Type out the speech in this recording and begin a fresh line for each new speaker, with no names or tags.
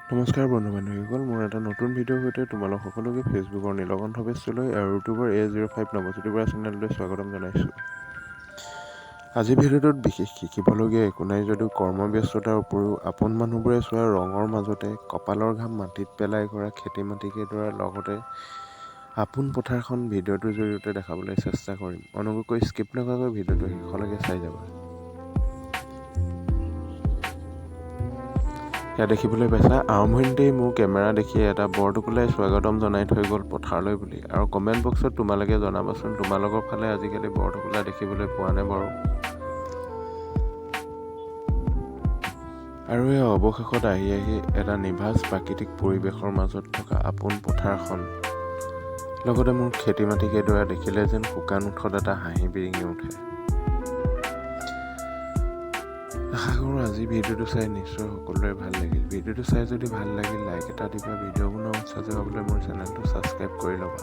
নমস্কাৰ বন্ধু বান্ধৱীসকল, মোৰ এটা নতুন ভিডিঅ'ৰ সৈতে তোমালোক সকলোকে ফেচবুকৰ নীলকণ্ঠ পেজটোলৈ আৰু ইউটিউবৰ A05 নৱজ্যোতিপুৰা চেনেললৈ স্বাগতম জনাইছোঁ। আজি ভিডিঅ'টোত বিশেষ শিকিবলগীয়া একো নাই যদিও কৰ্মব্যস্ততাৰ উপৰিও আপোন মানুহবোৰে চোৱা ৰঙৰ মাজতে কপালৰ ঘাম মাটিত পেলাই কৰা খেতি মাটিকেইডৰাৰ লগতে আপোন পথাৰখন ভিডিঅ'টোৰ জৰিয়তে দেখাবলৈ চেষ্টা কৰিম। অনুগ্ৰহ কৰি স্কিপ নকৰাকৈ ভিডিঅ'টো শেষলৈকে চাই যাবা। সেয়া দেখিবলৈ পাইছা, আৰম্ভণিতেই মোৰ কেমেৰা দেখি এটা বৰটোকোলাই স্বাগতম জনাই থৈ গ'ল পথাৰলৈ বুলি। আৰু কমেণ্ট বক্সত তোমালোকে জনাবাচোন, তোমালোকৰ ফালে আজিকালি বৰটোকোলা দেখিবলৈ পোৱা নে বাৰু? আৰু এই অৱশেষত আহি এটা নিভাঁজ প্ৰাকৃতিক পৰিৱেশৰ মাজত থকা আপোন পথাৰখন লগতে মোৰ খেতি মাটিকেইডৰা দেখিলে যেন শুকান ওঠত এটা হাঁহি বিৰিঙি উঠে। আশা কৰোঁ আজি ভিডিঅ'টো চাই নিশ্চয় সকলোৰে ভাল লাগিল। ভিডিঅ'টো চাই যদি ভাল লাগিল লাইক এটা দিবা, ভিডিঅ' বনোৱা উৎসাহ যোগাবলৈ মোৰ চেনেলটো ছাবস্ক্ৰাইব কৰি ল'বা।